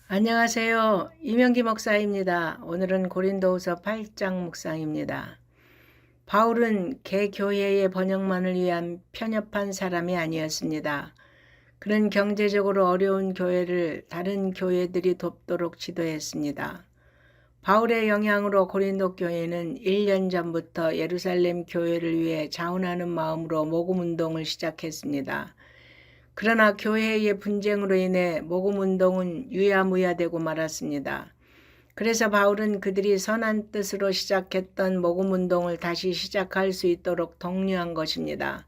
안녕하세요. 이명기 목사입니다. 오늘은 고린도후서 8장 묵상입니다. 바울은 개교회의 번영만을 위한 편협한 사람이 아니었습니다. 그는 경제적으로 어려운 교회를 다른 교회들이 돕도록 지도했습니다. 바울의 영향으로 고린도 교회는 1년 전부터 예루살렘 교회를 위해 자원하는 마음으로 모금운동을 시작했습니다. 그러나 교회의 분쟁으로 인해 모금운동은 유야무야되고 말았습니다. 그래서 바울은 그들이 선한 뜻으로 시작했던 모금운동을 다시 시작할 수 있도록 독려한 것입니다.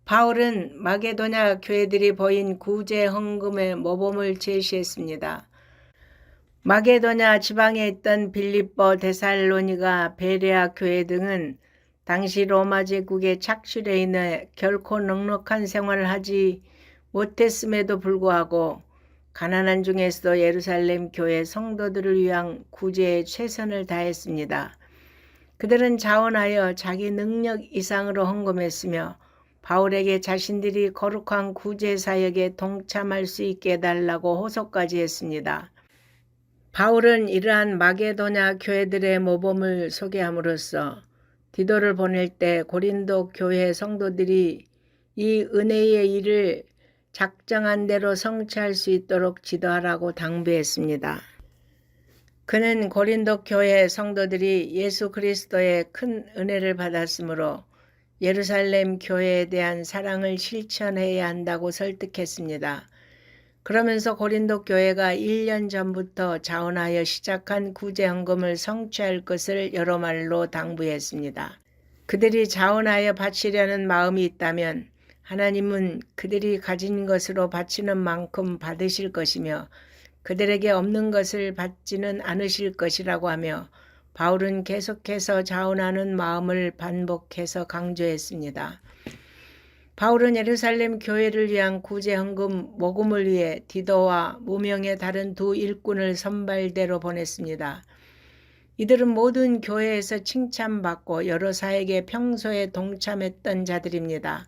바울은 마게도냐 교회들이 보인 구제 헌금의 모범을 제시했습니다. 마게도냐 지방에 있던 빌립보, 데살로니가, 베레아 교회 등은 당시 로마 제국의 착취로 인해 결코 넉넉한 생활을 하지 못했음에도 불구하고 가난한 중에서도 예루살렘 교회 성도들을 위한 구제에 최선을 다했습니다. 그들은 자원하여 자기 능력 이상으로 헌금했으며 바울에게 자신들이 거룩한 구제 사역에 동참할 수 있게 해달라고 호소까지 했습니다. 바울은 이러한 마게도냐 교회들의 모범을 소개함으로써 디도를 보낼 때 고린도 교회 성도들이 이 은혜의 일을 작정한 대로 성취할 수 있도록 지도하라고 당부했습니다. 그는 고린도 교회 성도들이 예수 그리스도의 큰 은혜를 받았으므로 예루살렘 교회에 대한 사랑을 실천해야 한다고 설득했습니다. 그러면서 고린도 교회가 1년 전부터 자원하여 시작한 구제헌금을 성취할 것을 여러 말로 당부했습니다. 그들이 자원하여 바치려는 마음이 있다면 하나님은 그들이 가진 것으로 바치는 만큼 받으실 것이며 그들에게 없는 것을 받지는 않으실 것이라고 하며 바울은 계속해서 자원하는 마음을 반복해서 강조했습니다. 바울은 예루살렘 교회를 위한 구제헌금 모금을 위해 디도와 무명의 다른 두 일꾼을 선발대로 보냈습니다. 이들은 모든 교회에서 칭찬받고 여러 사역에 평소에 동참했던 자들입니다.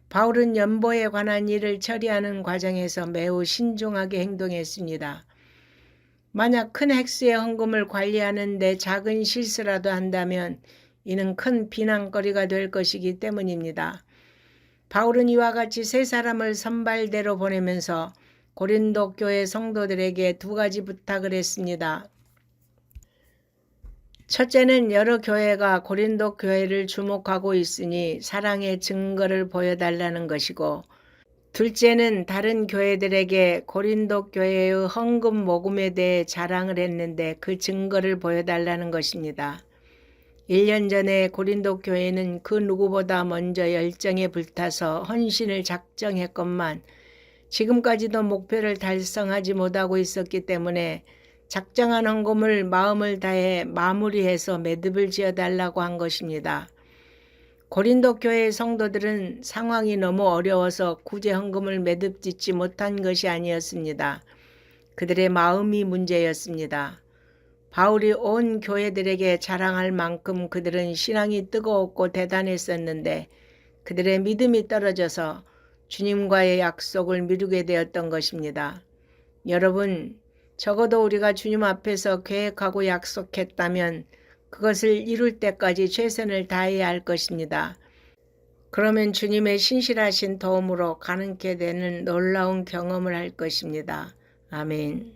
바울은 연보에 관한 일을 처리하는 과정에서 매우 신중하게 행동했습니다. 만약 큰 획수의 헌금을 관리하는 데 작은 실수라도 한다면 이는 큰 비난거리가 될 것이기 때문입니다. 바울은 이와 같이 세 사람을 선발대로 보내면서 고린도 교회 성도들에게 두 가지 부탁을 했습니다. 첫째는 여러 교회가 고린도 교회를 주목하고 있으니 사랑의 증거를 보여달라는 것이고, 둘째는 다른 교회들에게 고린도 교회의 헌금 모금에 대해 자랑을 했는데 그 증거를 보여달라는 것입니다. 1년 전에 고린도 교회는 그 누구보다 먼저 열정에 불타서 헌신을 작정했건만 지금까지도 목표를 달성하지 못하고 있었기 때문에 작정한 헌금을 마음을 다해 마무리해서 매듭을 지어달라고 한 것입니다. 고린도 교회 성도들은 상황이 너무 어려워서 구제 헌금을 매듭 짓지 못한 것이 아니었습니다. 그들의 마음이 문제였습니다. 바울이 온 교회들에게 자랑할 만큼 그들은 신앙이 뜨거웠고 대단했었는데 그들의 믿음이 떨어져서 주님과의 약속을 미루게 되었던 것입니다. 여러분, 적어도 우리가 주님 앞에서 계획하고 약속했다면 그것을 이룰 때까지 최선을 다해야 할 것입니다. 그러면 주님의 신실하신 도움으로 가능케 되는 놀라운 경험을 할 것입니다. 아멘.